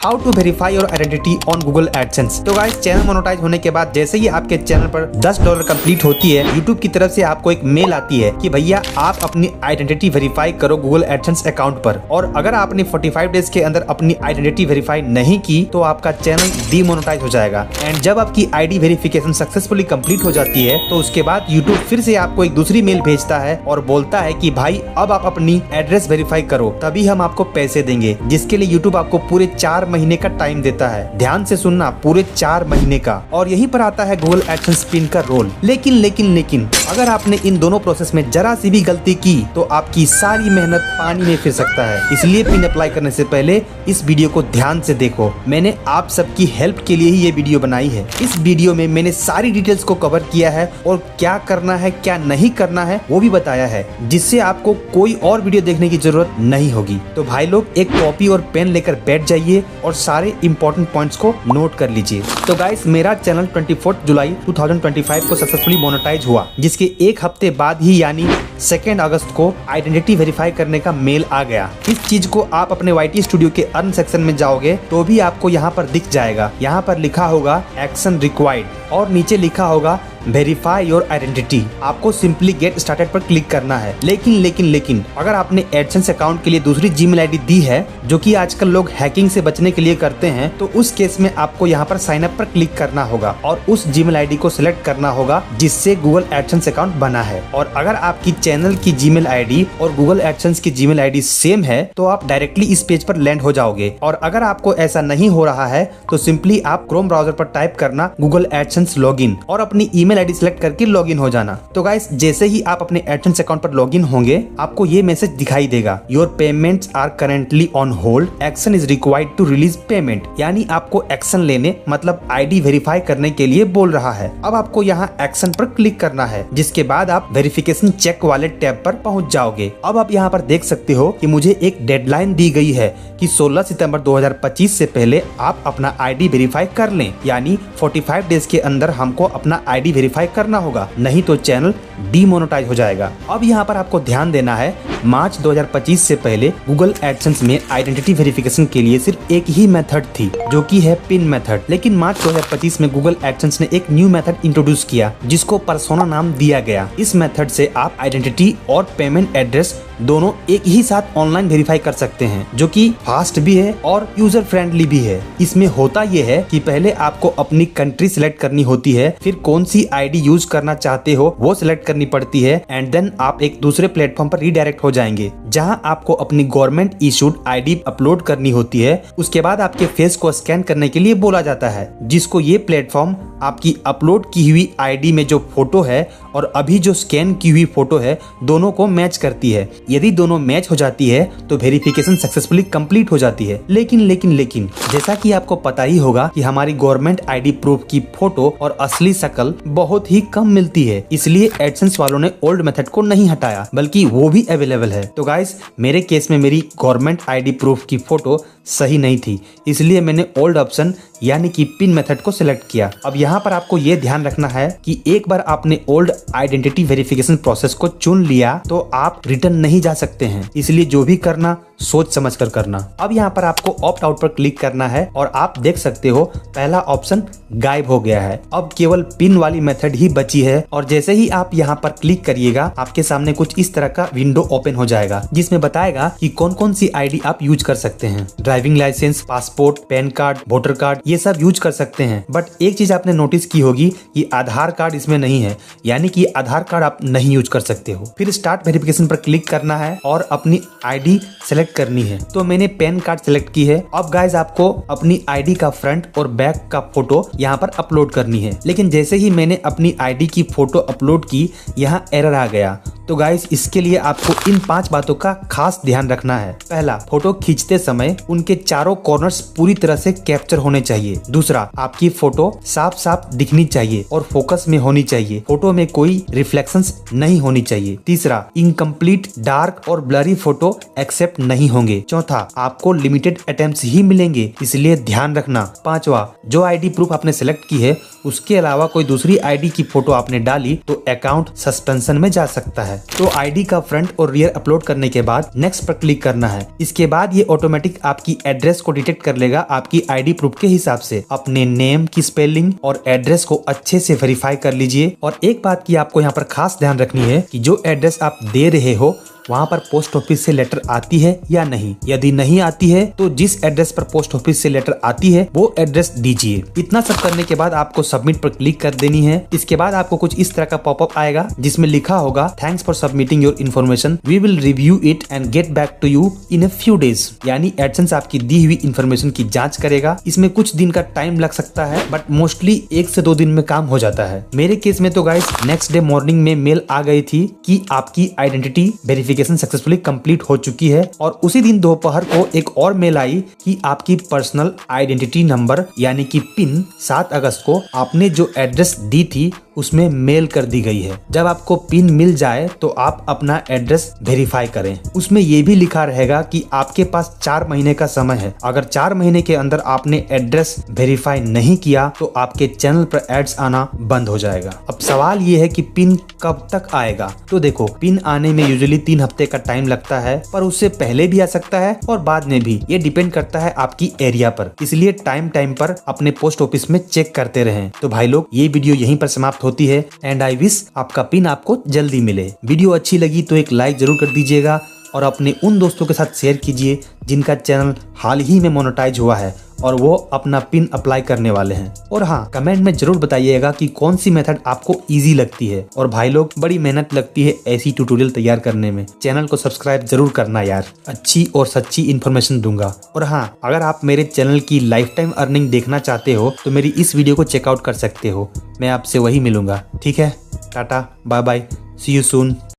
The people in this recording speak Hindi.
How to verify your identity on Google AdSense. तो गाइस चैनल मोनेटाइज होने के बाद जैसे ही आपके चैनल पर $10 कंप्लीट होती है, यूट्यूब की तरफ से आपको एक मेल आती है कि भैया आप अपनी आइडेंटिटी वेरीफाई करो गूगल एडसेंस अकाउंट पर, और अगर आपने 45 डेज के अंदर अपनी आइडेंटिटी वेरीफाई नहीं की तो आपका चैनल डीमोनेटाइज हो जाएगा। एंड जब आपकी आईडी वेरिफिकेशन सक्सेसफुली कंप्लीट हो जाती है तो उसके बाद यूट्यूब फिर से आपको एक दूसरी मेल भेजता है और बोलता है कि भाई अब आप अपनी एड्रेस वेरीफाई करो, तभी हम आपको पैसे देंगे, जिसके लिए यूट्यूब आपको पूरे 4 महीने का टाइम देता है। ध्यान से सुनना, पूरे 4 महीने का। और यहीं पर आता है गूगल एडसेंस पिन का रोल। लेकिन अगर आपने इन दोनों प्रोसेस में जरा सी भी गलती की तो आपकी सारी मेहनत पानी में फिर सकता है। इसलिए पिन अप्लाई करने से पहले इस वीडियो को ध्यान से देखो। मैंने आप सबकी हेल्प के लिए ही ये वीडियो बनाई है। इस वीडियो में मैंने सारी डिटेल्स को कवर किया है और क्या करना है क्या नहीं करना है वो भी बताया है, जिससे आपको कोई और वीडियो देखने की जरूरत नहीं होगी। तो भाई लोग एक कॉपी और पेन लेकर बैठ जाइए और सारे इंपॉर्टेंट पॉइंट्स को नोट कर लीजिए। तो गाइस मेरा चैनल 24 जुलाई 2025 को सक्सेसफुली मोनेटाइज हुआ, जिसके एक हफ्ते बाद ही यानी 2 अगस्त को आइडेंटिटी वेरीफाई करने का मेल आ गया। इस चीज को आप अपने YT स्टूडियो के अर्न सेक्शन में जाओगे तो भी आपको यहाँ पर दिख जाएगा। यहाँ पर लिखा होगा एक्शन रिक्वायर्ड और नीचे लिखा होगा वेरीफाई योर आइडेंटिटी। आपको सिंपली गेट स्टार्टेड पर क्लिक करना है। लेकिन अगर आपने एडसेंस अकाउंट के लिए दूसरी जीमेल आईडी दी है, जो कि आजकल लोग हैकिंग से बचने के लिए करते हैं, तो उस केस में आपको यहाँ पर साइन अप पर क्लिक करना होगा और उस जीमेल आईडी को सिलेक्ट करना होगा जिससे गूगल एडसेंस अकाउंट बना है। और अगर आपकी चैनल की जीमेल आईडी और गूगल एडसेंस की जीमेल आईडी सेम है तो आप डायरेक्टली इस पेज पर लैंड हो जाओगे। और अगर आपको ऐसा नहीं हो रहा है तो सिंपली आप क्रोम ब्राउजर पर टाइप करना गूगल एडसेंस लॉगिन और अपनी ईमेल आईडी सिलेक्ट करके लॉगिन हो जाना। तो गाइस जैसे ही आप अपने एडसेंस अकाउंट पर लॉगिन होंगे आपको ये मैसेज दिखाई देगा, your payments are currently on hold, action is required to release payment. यानी आपको एक्शन लेने मतलब आईडी वेरीफाई करने के लिए बोल रहा है। अब आपको यहाँ एक्शन पर क्लिक करना है, जिसके बाद आप वेरिफिकेशन चेक वाले टैब पर पहुंच जाओगे। अब आप यहाँ पर देख सकते हो कि मुझे एक डेडलाइन दी गई है कि 16 सितंबर 2025 से पहले आप अपना आईडी वेरीफाई कर लें, यानी 45 डेज के अंदर हमको अपना आईडी वेरीफाई करना होगा, नहीं तो चैनल डीमोनेटाइज हो जाएगा। अब यहाँ पर आपको ध्यान देना है, मार्च 2025 से पहले गूगल एडसेंस में आइडेंटिटी वेरिफिकेशन के लिए सिर्फ एक ही मेथड थी, जो कि है पिन मेथड। लेकिन मार्च 2025 में गूगल एडसेंस ने एक न्यू मेथड इंट्रोड्यूस किया जिसको पर्सोना नाम दिया गया। इस मेथड से आप आइडेंटिटी और पेमेंट एड्रेस दोनों एक ही साथ ऑनलाइन वेरीफाई कर सकते हैं, जो कि फास्ट भी है और यूजर फ्रेंडली भी है। इसमें होता यह है कि पहले आपको अपनी कंट्री सिलेक्ट करनी होती है, फिर कौन सी आईडी यूज करना चाहते हो वो सिलेक्ट करनी पड़ती है, एंड देन आप एक दूसरे प्लेटफॉर्म पर रीडायरेक्ट हो जाएंगे जहां आपको अपनी गवर्नमेंट इशूड आईडी अपलोड करनी होती है। उसके बाद आपके फेस को स्कैन करने के लिए बोला जाता है, जिसको ये प्लेटफॉर्म आपकी अपलोड की हुई आईडी में जो फोटो है और अभी जो स्कैन की हुई फोटो है दोनों को मैच करती है। यदि दोनों मैच हो जाती है तो वेरिफिकेशन सक्सेसफुली कंप्लीट हो जाती है। लेकिन जैसा कि आपको पता ही होगा कि हमारी गवर्नमेंट आईडी प्रूफ की फोटो और असली शक्ल बहुत ही कम मिलती है, इसलिए एडसेंस वालों ने ओल्ड मेथड को नहीं हटाया, बल्कि वो भी अवेलेबल है। तो गाइस मेरे केस में मेरी गवर्नमेंट आईडी प्रूफ की फोटो सही नहीं थी, इसलिए मैंने ओल्ड ऑप्शन यानी कि पिन मेथड को सिलेक्ट किया। अब यहाँ पर आपको ये ध्यान रखना है कि एक बार आपने ओल्ड आइडेंटिटी वेरिफिकेशन प्रोसेस को चुन लिया तो आप रिटर्न नहीं जा सकते हैं, इसलिए जो भी करना सोच समझ कर करना। अब यहाँ पर आपको ऑप्ट आउट पर क्लिक करना है और आप देख सकते हो पहला ऑप्शन गायब हो गया है। अब केवल पिन वाली मेथड ही बची है और जैसे ही आप यहाँ पर क्लिक करिएगा आपके सामने कुछ इस तरह का विंडो ओपन हो जाएगा, जिसमें बताएगा कि कौन कौन सी आईडी आप यूज कर सकते हैं। Driving licence, passport, PAN card, voter card, ये सब यूज कर सकते हैं। बट एक चीज आपने नोटिस की होगी कि आधार कार्ड इसमें नहीं है, यानी कि आधार कार्ड आप नहीं यूज कर सकते हो। फिर स्टार्ट वेरिफिकेशन पर क्लिक करना है और अपनी आईडी सेलेक्ट करनी है। तो मैंने पैन कार्ड सेलेक्ट की है। अब गाइज आपको अपनी आईडी का फ्रंट और बैक का फोटो यहाँ पर अपलोड करनी है। लेकिन जैसे ही मैंने अपनी आईडी की फोटो अपलोड की, यहाँ एरर आ गया। तो गाइस इसके लिए आपको इन 5 बातों का खास ध्यान रखना है। पहला, फोटो खींचते समय उनके चारों कॉर्नर्स पूरी तरह से कैप्चर होने चाहिए। दूसरा, आपकी फोटो साफ साफ दिखनी चाहिए और फोकस में होनी चाहिए। फोटो में कोई रिफ्लेक्शंस नहीं होनी चाहिए। तीसरा, इनकम्प्लीट, डार्क और ब्लरी फोटो एक्सेप्ट नहीं होंगे। चौथा, आपको लिमिटेड अटेम्प्ट्स ही मिलेंगे, इसलिए ध्यान रखना। पांचवा, जो आईडी प्रूफ आपने सेलेक्ट की है उसके अलावा कोई दूसरी आईडी की फोटो आपने डाली तो अकाउंट सस्पेंशन में जा सकता है। तो आईडी का फ्रंट और रियर अपलोड करने के बाद नेक्स्ट पर क्लिक करना है। इसके बाद ये ऑटोमेटिक आपकी एड्रेस को डिटेक्ट कर लेगा आपकी आईडी प्रूफ के हिसाब से। अपने नेम की स्पेलिंग और एड्रेस को अच्छे से वेरीफाई कर लीजिए। और एक बात की आपको यहाँ पर खास ध्यान रखनी है कि जो एड्रेस आप दे रहे हो वहाँ पर पोस्ट ऑफिस से लेटर आती है या नहीं। यदि नहीं आती है तो जिस एड्रेस पर पोस्ट ऑफिस से लेटर आती है वो एड्रेस दीजिए। इतना सब करने के बाद आपको सबमिट पर क्लिक कर देनी है। इसके बाद आपको कुछ इस तरह का पॉपअप आएगा जिसमें लिखा होगा thanks for submitting your information, we will review it and get back to you in a few days. यानी एडसेंस आपकी दी हुई इन्फॉर्मेशन की जाँच करेगा। इसमें कुछ दिन का टाइम लग सकता है बट मोस्टली 1 से 2 दिन में काम हो जाता है। मेरे केस में तो गाइस नेक्स्ट डे मॉर्निंग में मेल आ गई थी कि आपकी आइडेंटिटी वेरिफिकेशन सक्सेसफुली कंप्लीट हो चुकी है। और उसी दिन दोपहर को एक और मेल आई कि आपकी पर्सनल आइडेंटिटी नंबर यानी कि पिन 7 अगस्त को आपने जो एड्रेस दी थी उसमें मेल कर दी गई है। जब आपको पिन मिल जाए तो आप अपना एड्रेस वेरीफाई करें। उसमें ये भी लिखा रहेगा कि आपके पास 4 महीने का समय है। अगर 4 महीने के अंदर आपने एड्रेस वेरीफाई नहीं किया तो आपके चैनल पर एड्स आना बंद हो जाएगा। अब सवाल ये है कि पिन कब तक आएगा। तो देखो, पिन आने में यूजुअली 3 हफ्ते का टाइम लगता है, पर उससे पहले भी आ सकता है और बाद में भी। ये डिपेंड करता है आपकी एरिया पर, इसलिए टाइम पर अपने पोस्ट ऑफिस में चेक करते रहें। तो भाई लोग, ये वीडियो यहीं पर समाप्त होती है एंड आई विश आपका पिन आपको जल्दी मिले। वीडियो अच्छी लगी तो एक लाइक जरूर कर दीजिएगा और अपने उन दोस्तों के साथ शेयर कीजिए जिनका चैनल हाल ही में मोनेटाइज हुआ है और वो अपना पिन अप्लाई करने वाले हैं। और हाँ, कमेंट में जरूर बताइएगा कि कौन सी मेथड आपको इजी लगती है। और भाई लोग, बड़ी मेहनत लगती है ऐसी ट्यूटोरियल तैयार करने में। चैनल को सब्सक्राइब जरूर करना यार, अच्छी और सच्ची इन्फॉर्मेशन दूंगा। और हाँ, अगर आप मेरे चैनल की लाइफ टाइम अर्निंग देखना चाहते हो तो मेरी इस वीडियो को चेकआउट कर सकते हो। मैं आपसे वही मिलूंगा। ठीक है, ta-ta, bye bye, see you soon.